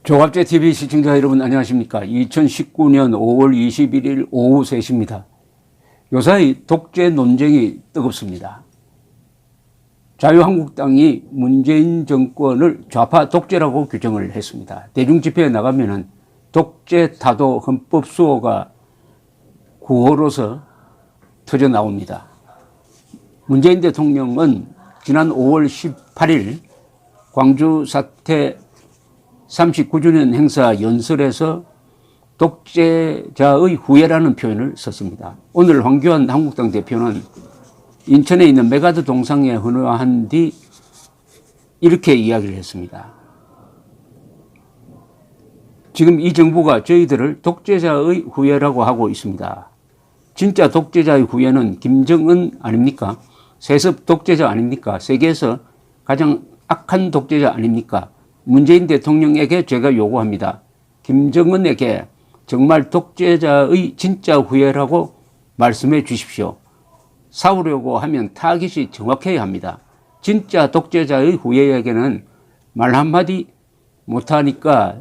조갑제TV 시청자 여러분 안녕하십니까. 2019년 5월 21일 오후 3시입니다. 요사이 독재 논쟁이 뜨겁습니다. 자유한국당이 문재인 정권을 좌파 독재라고 규정을 했습니다. 대중집회에 나가면은 독재 타도 헌법 수호가 구호로서 터져 나옵니다. 문재인 대통령은 지난 5월 18일 광주 사태 39주년 행사 연설에서 독재자의 후예라는 표현을 썼습니다. 오늘 황교안 한국당 대표는 인천에 있는 메가드 동상에 헌화한 뒤 이렇게 이야기를 했습니다. 지금 이 정부가 저희들을 독재자의 후예라고 하고 있습니다. 진짜 독재자의 후예는 김정은 아닙니까? 세습 독재자 아닙니까? 세계에서 가장 악한 독재자 아닙니까? 문재인 대통령에게 제가 요구합니다. 김정은에게 정말 독재자의 진짜 후예라고 말씀해 주십시오. 싸우려고 하면 타깃이 정확해야 합니다. 진짜 독재자의 후예에게는 말 한마디 못하니까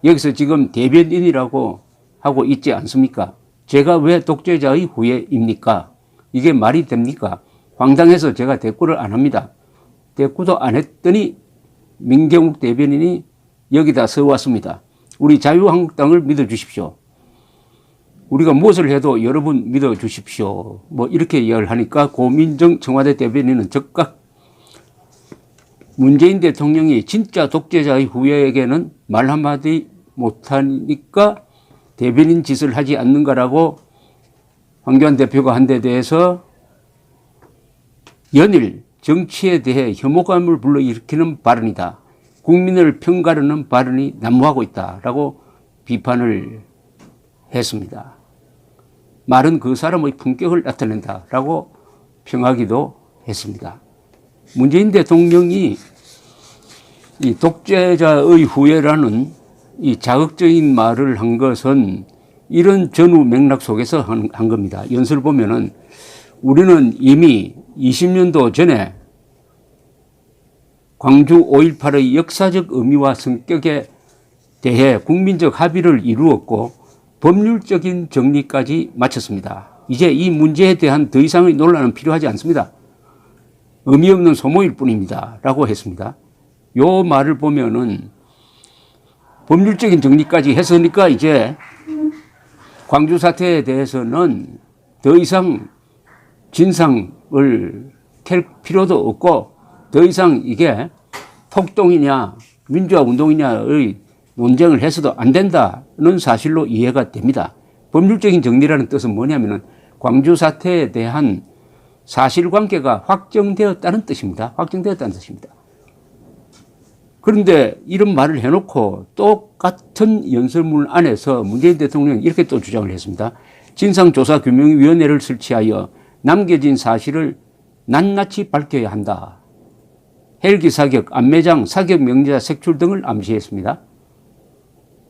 여기서 지금 대변인이라고 하고 있지 않습니까? 제가 왜 독재자의 후예입니까? 이게 말이 됩니까? 황당해서 제가 대꾸를 안 합니다. 대꾸도 안 했더니 민경욱 대변인이 여기다 써왔습니다. 우리 자유한국당을 믿어주십시오. 우리가 무엇을 해도 여러분 믿어주십시오. 뭐 이렇게 이야기를 하니까 고민정 청와대 대변인은 즉각 문재인 대통령이 진짜 독재자의 후예에게는 말 한마디 못하니까 대변인 짓을 하지 않는가라고 황교안 대표가 한 데 대해서 연일 정치에 대해 혐오감을 불러일으키는 발언이다. 국민을 편가르는 발언이 난무하고 있다라고 비판을 했습니다. 말은 그 사람의 품격을 나타낸다라고 평하기도 했습니다. 문재인 대통령이 이 독재자의 후예라는 이 자극적인 말을 한 것은 이런 전후 맥락 속에서 한 겁니다. 연설 보면은 우리는 이미 20년도 전에 광주 5.18의 역사적 의미와 성격에 대해 국민적 합의를 이루었고 법률적인 정리까지 마쳤습니다. 이제 이 문제에 대한 더 이상의 논란은 필요하지 않습니다. 의미 없는 소모일 뿐입니다. 라고 했습니다. 요 말을 보면은 법률적인 정리까지 했으니까 이제 광주 사태에 대해서는 더 이상 진상을 캘 필요도 없고 더 이상 이게 폭동이냐 민주화 운동이냐의 논쟁을 해서도 안 된다는 사실로 이해가 됩니다. 법률적인 정리라는 뜻은 뭐냐면은 광주 사태에 대한 사실관계가 확정되었다는 뜻입니다. 확정되었다는 뜻입니다. 그런데 이런 말을 해놓고 똑같은 연설문 안에서 문재인 대통령이 이렇게 또 주장을 했습니다. 진상조사규명위원회를 설치하여 남겨진 사실을 낱낱이 밝혀야 한다. 헬기 사격, 안매장, 사격 명자 색출 등을 암시했습니다.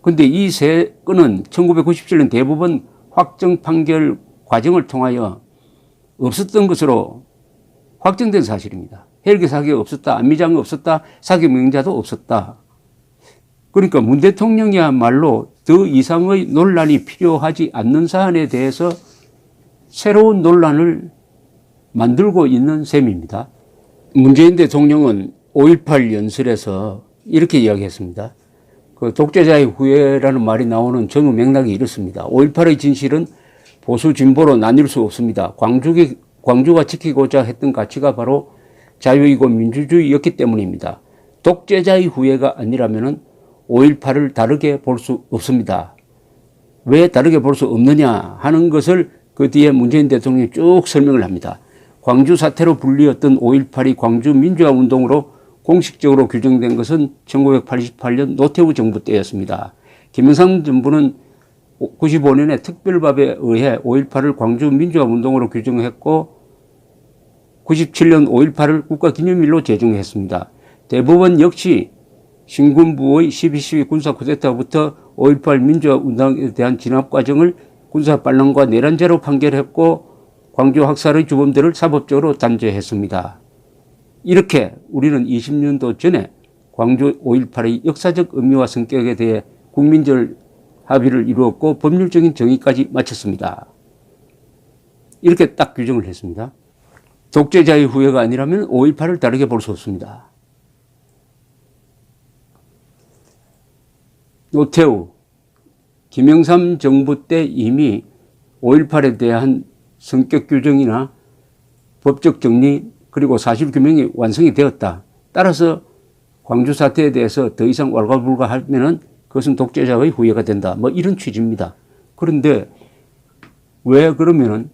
그런데 이 세 건은 1997년 대법원 확정 판결 과정을 통하여 없었던 것으로 확정된 사실입니다. 헬기 사격 없었다, 안매장 없었다, 사격 명자도 없었다. 그러니까 문 대통령이야말로 더 이상의 논란이 필요하지 않는 사안에 대해서 새로운 논란을 만들고 있는 셈입니다. 문재인 대통령은 5.18 연설에서 이렇게 이야기했습니다. 그 독재자의 후예라는 말이 나오는 전후 맥락이 이렇습니다. 5.18의 진실은 보수 진보로 나뉠 수 없습니다. 광주가 지키고자 했던 가치가 바로 자유이고 민주주의였기 때문입니다. 독재자의 후예가 아니라면 5.18을 다르게 볼 수 없습니다. 왜 다르게 볼 수 없느냐 하는 것을 그 뒤에 문재인 대통령이 쭉 설명을 합니다. 광주 사태로 불리었던 5.18이 광주 민주화 운동으로 공식적으로 규정된 것은 1988년 노태우 정부 때였습니다. 김영삼 정부는 95년에 특별법에 의해 5.18을 광주 민주화 운동으로 규정했고 97년 5.18을 국가기념일로 제정했습니다. 대법원 역시 신군부의 12.12 군사 쿠데타부터 5.18 민주화 운동에 대한 진압 과정을 군사 반란과 내란죄로 판결했고 광주 학살의 주범들을 사법적으로 단죄했습니다. 이렇게 우리는 20년도 전에 광주 5.18의 역사적 의미와 성격에 대해 국민적 합의를 이루었고 법률적인 정의까지 마쳤습니다. 이렇게 딱 규정을 했습니다. 독재자의 후예가 아니라면 5.18을 다르게 볼 수 없습니다. 노태우, 김영삼 정부 때 이미 5.18에 대한 성격 규정이나 법적 정리 그리고 사실규명이 완성이 되었다. 따라서 광주 사태에 대해서 더 이상 왈가불가하면은 그것은 독재자의 후예가 된다. 뭐 이런 취지입니다. 그런데 왜 그러면은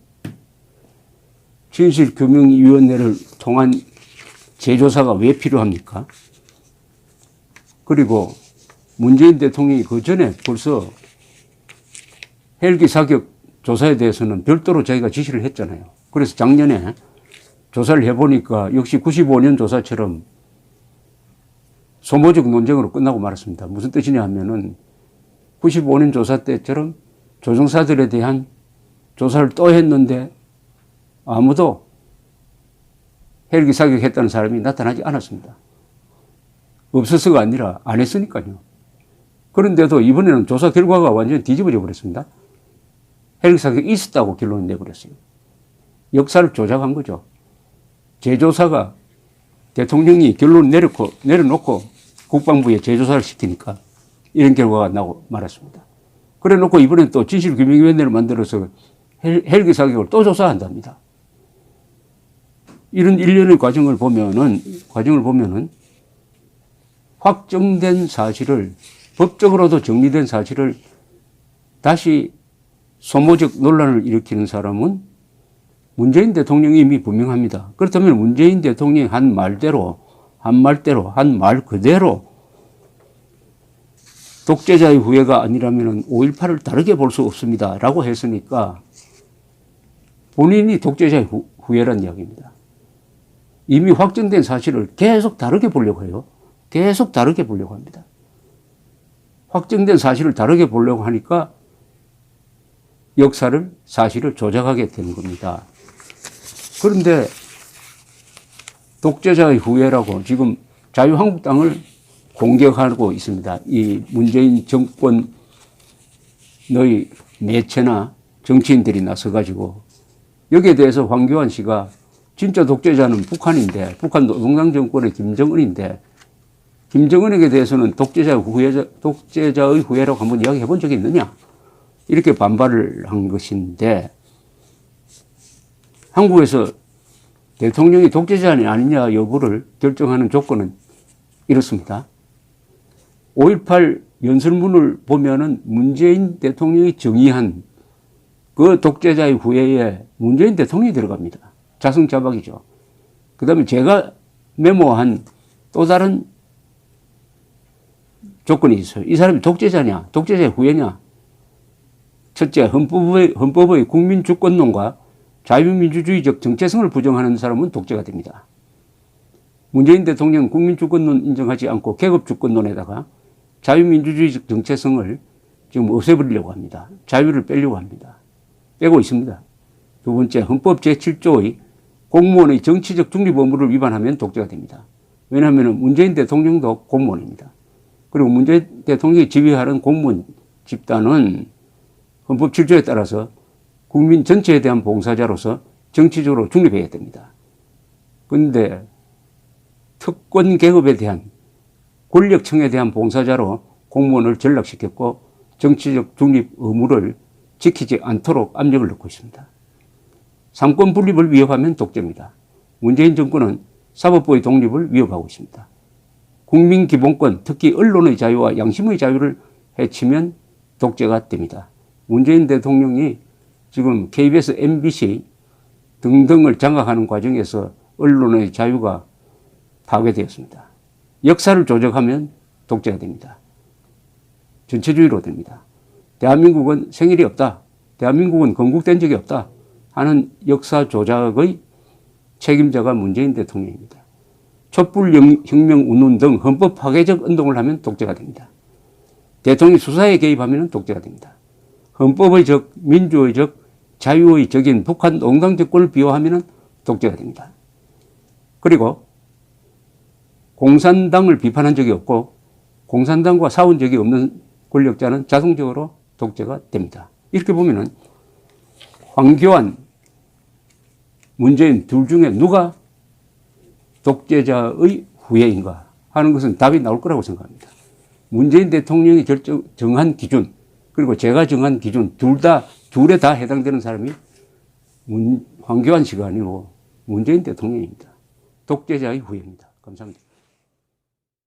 진실규명위원회를 통한 재조사가 왜 필요합니까? 그리고 문재인 대통령이 그 전에 벌써 헬기 사격 조사에 대해서는 별도로 자기가 지시를 했잖아요. 그래서 작년에 조사를 해보니까 역시 95년 조사처럼 소모적 논쟁으로 끝나고 말았습니다. 무슨 뜻이냐 하면은 95년 조사 때처럼 조종사들에 대한 조사를 또 했는데 아무도 헬기 사격했다는 사람이 나타나지 않았습니다. 없어서가 아니라 안 했으니까요. 그런데도 이번에는 조사 결과가 완전히 뒤집어져 버렸습니다. 헬기 사격이 있었다고 결론을 내버렸어요. 역사를 조작한 거죠. 재조사가 대통령이 결론을 내려놓고 국방부에 재조사를 시키니까 이런 결과가 나고 말았습니다. 그래 놓고 이번엔 또 진실규명위원회를 만들어서 헬기 사격을 또 조사한답니다. 이런 일련의 과정을 보면은 확정된 사실을, 법적으로도 정리된 사실을 다시 소모적 논란을 일으키는 사람은 문재인 대통령이 이미 분명합니다. 그렇다면 문재인 대통령이 한 말 그대로 독재자의 후예가 아니라면 5.18을 다르게 볼 수 없습니다. 라고 했으니까 본인이 독재자의 후예란 이야기입니다. 이미 확정된 사실을 계속 다르게 보려고 해요. 계속 다르게 보려고 합니다. 확정된 사실을 다르게 보려고 하니까 사실을 조작하게 되는 겁니다. 그런데 독재자의 후예라고 지금 자유한국당을 공격하고 있습니다. 이 문재인 정권의 매체나 정치인들이 나서가지고 여기에 대해서 황교안 씨가 진짜 독재자는 북한인데, 북한 노동당 정권의 김정은인데, 김정은에게 대해서는 독재자의 후예라고 한번 이야기해 본 적이 있느냐? 이렇게 반발을 한 것인데, 한국에서 대통령이 독재자냐 아니냐 여부를 결정하는 조건은 이렇습니다. 5.18 연설문을 보면은 문재인 대통령이 정의한 그 독재자의 후예에 문재인 대통령이 들어갑니다. 자승자박이죠. 그 다음에 제가 메모한 또 다른 조건이 있어요. 이 사람이 독재자냐, 독재자의 후예냐. 첫째, 헌법의 국민주권론과 자유민주주의적 정체성을 부정하는 사람은 독재가 됩니다. 문재인 대통령은 국민주권론 인정하지 않고 계급주권론에다가 자유민주주의적 정체성을 지금 없애버리려고 합니다. 자유를 빼려고 합니다. 빼고 있습니다. 두 번째, 헌법 제7조의 공무원의 정치적 중립 의무를 위반하면 독재가 됩니다. 왜냐하면 문재인 대통령도 공무원입니다. 그리고 문재인 대통령이 지휘하는 공무원 집단은 헌법 7조에 따라서 국민 전체에 대한 봉사자로서 정치적으로 중립해야 됩니다. 그런데 특권 계급에 대한 권력층에 대한 봉사자로 공무원을 전락시켰고 정치적 중립 의무를 지키지 않도록 압력을 넣고 있습니다. 삼권 분립을 위협하면 독재입니다. 문재인 정권은 사법부의 독립을 위협하고 있습니다. 국민 기본권, 특히 언론의 자유와 양심의 자유를 해치면 독재가 됩니다. 문재인 대통령이 지금 KBS, MBC 등등을 장악하는 과정에서 언론의 자유가 파괴되었습니다. 역사를 조작하면 독재가 됩니다. 전체주의로 됩니다. 대한민국은 생일이 없다. 대한민국은 건국된 적이 없다. 하는 역사 조작의 책임자가 문재인 대통령입니다. 촛불혁명 운동 등 헌법 파괴적 운동을 하면 독재가 됩니다. 대통령이 수사에 개입하면 독재가 됩니다. 헌법의 적, 민주의 적, 자유의 적인 북한 농당 정권을 비호하면 독재가 됩니다. 그리고 공산당을 비판한 적이 없고 공산당과 싸운 적이 없는 권력자는 자동적으로 독재가 됩니다. 이렇게 보면은 황교안, 문재인 둘 중에 누가 독재자의 후예인가 하는 것은 답이 나올 거라고 생각합니다. 문재인 대통령이 정한 기준, 그리고 제가 정한 기준, 둘에 다 해당되는 사람이 황교안 씨가 아니고 문재인 대통령입니다. 독재자의 후예입니다. 감사합니다.